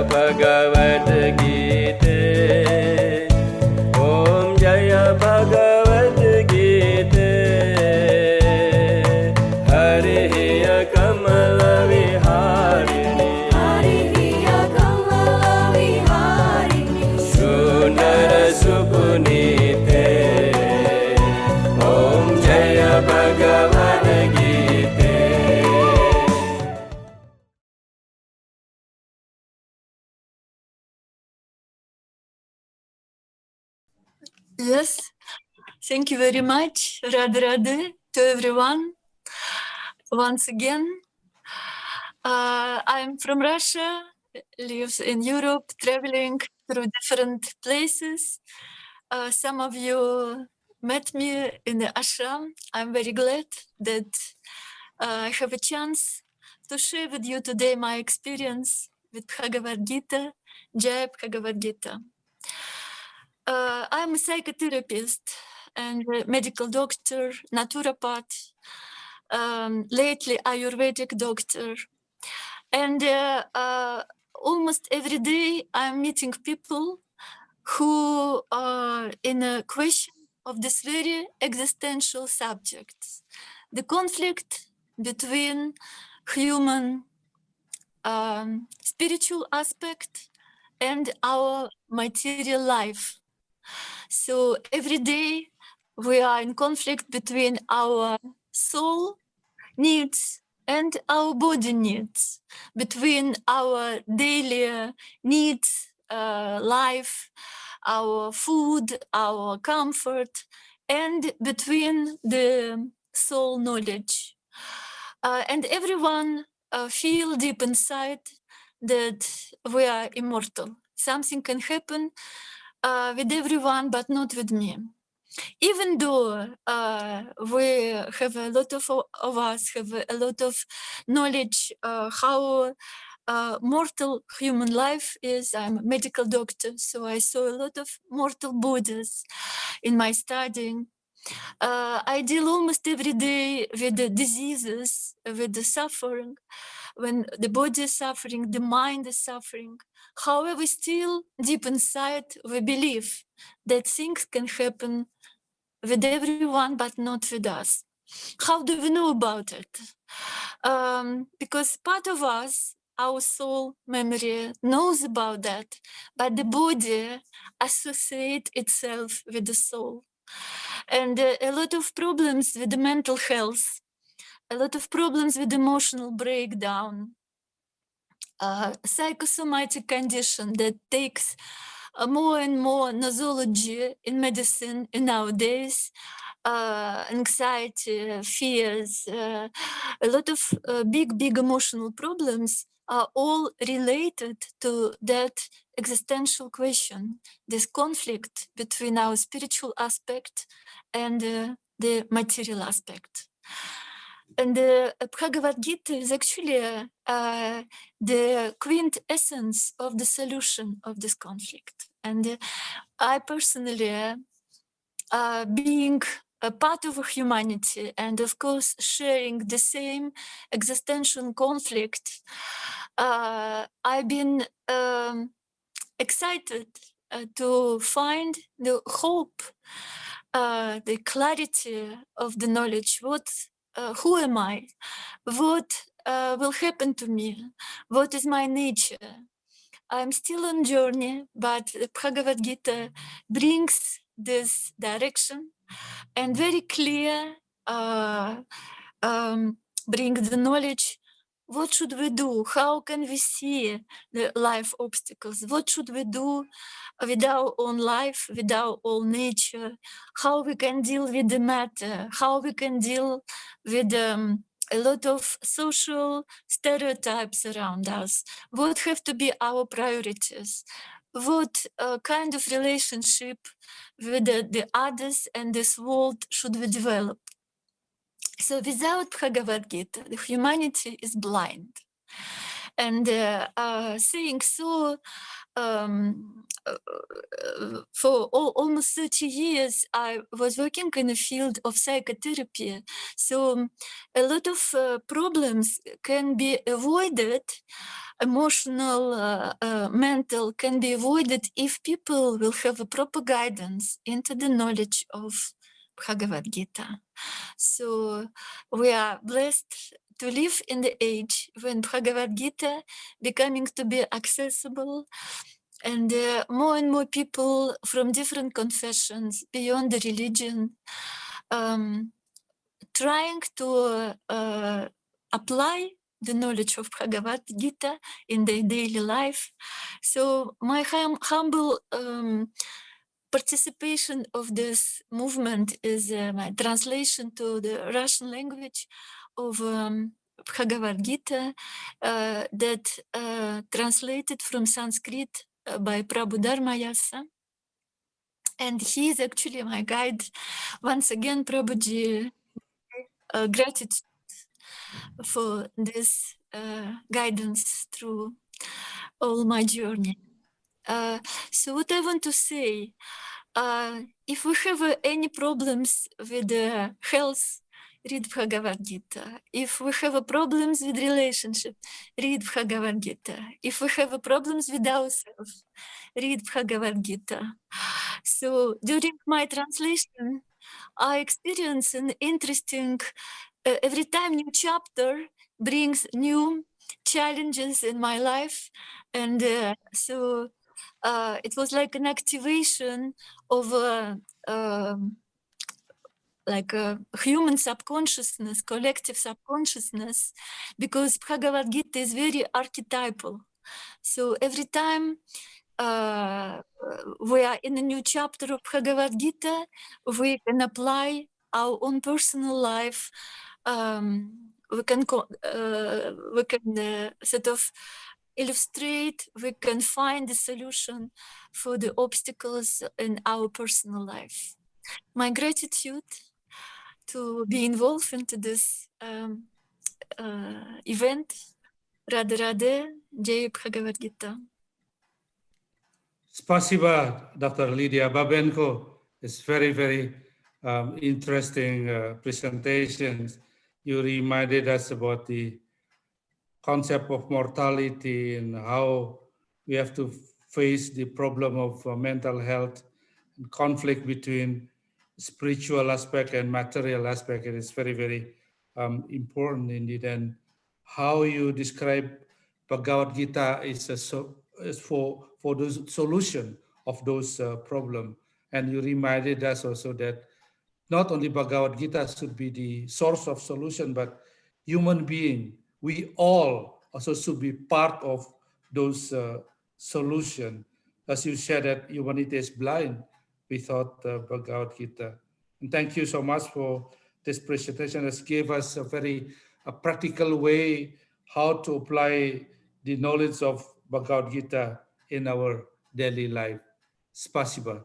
Bhagavad Gītā Om Jaya Bhagavad Gītā Hariya Kamala Viharini Hariya Kamala Viharini Sunara Supunite Om Jaya Bhagavad Gītā. Yes, thank you very much, Radhe to everyone. Once again, I'm from Russia, lives in Europe, traveling through different places. Some of you met me in the ashram. I'm very glad that I have a chance to share with you today my experience with Bhagavad Gītā, Jai Bhagavad Gītā. I'm a psychotherapist and a medical doctor, naturopath, lately Ayurvedic doctor. And almost every day I'm meeting people who are in a question of this very existential subject, the conflict between human spiritual aspect and our material life. So every day we are in conflict between our soul needs and our body needs, between our daily needs, life, our food, our comfort, and between the soul knowledge. And everyone feel deep inside that we are immortal. Something can happen with everyone, but not with me. Even though we have a lot of us have a lot of knowledge how mortal human life is. I'm a medical doctor, so I saw a lot of mortal bodies in my studying. I deal almost every day with the diseases, with the suffering. When the body is suffering, the mind is suffering. However, still deep inside, we believe that things can happen with everyone, but not with us. How do we know about it? Because part of us, our soul memory, knows about that, but the body associates itself with the soul. And a lot of problems with the mental health, a lot of problems with emotional breakdown, psychosomatic condition that takes more and more nosology in medicine in nowadays, anxiety, fears, a lot of big emotional problems are all related to that existential question, this conflict between our spiritual aspect and the material aspect. And the Bhagavad Gītā is actually the quintessence of the solution of this conflict. And I personally, being a part of humanity and of course sharing the same existential conflict, I've been excited to find the hope, the clarity of the knowledge. Who am I? What will happen to me? What is my nature? I'm still on journey, but the Bhagavad Gītā brings this direction and very clear brings the knowledge. What should we do? How can we see the life obstacles? What should we do with our own life, with our own nature? How we can deal with the matter? How we can deal with a lot of social stereotypes around us? What have to be our priorities? What kind of relationship with the others and this world should we develop? So without Bhagavad Gītā, the humanity is blind. And saying so, for almost 30 years, I was working in the field of psychotherapy. So a lot of problems can be avoided, emotional, mental, can be avoided if people will have a proper guidance into the knowledge of Bhagavad Gītā. So we are blessed to live in the age when Bhagavad Gītā becoming to be accessible, and more and more people from different confessions beyond the religion trying to apply the knowledge of Bhagavad Gītā in their daily life. So my humble participation of this movement is my translation to the Russian language of Bhagavad Gītā that translated from Sanskrit by Prabhu Dharmayasa. And he is actually my guide. Once again, Prabhuji, gratitude for this guidance through all my journey. So what I want to say, if we have any problems with health, read Bhagavad Gītā. If we have problems with relationship, read Bhagavad Gītā. If we have problems with ourselves, read Bhagavad Gītā. So during my translation, I experience an interesting, every time new chapter brings new challenges in my life. And so it was like an activation of like a human subconsciousness, collective subconsciousness, because Bhagavad Gītā is very archetypal. So every time we are in a new chapter of Bhagavad Gītā, we can apply our own personal life. We can sort of illustrate, we can find the solution for the obstacles in our personal life. My gratitude to be involved into this event. Radhe Radhe, Jai Bhagavad Gītā. Spasiba, Dr. Lidia Babenko. It's very, very interesting presentations. You reminded us about the concept of mortality and how we have to face the problem of mental health and conflict between spiritual aspect and material aspect. It is very, very important indeed. And how you describe Bhagavad Gītā is for the solution of those problems. And you reminded us also that not only Bhagavad Gītā should be the source of solution, but human being, we all also should be part of those solutions. As you said that humanity is blind without Bhagavad Gītā. And thank you so much for this presentation. It gave us a very practical way how to apply the knowledge of Bhagavad Gītā in our daily life. Spasiba.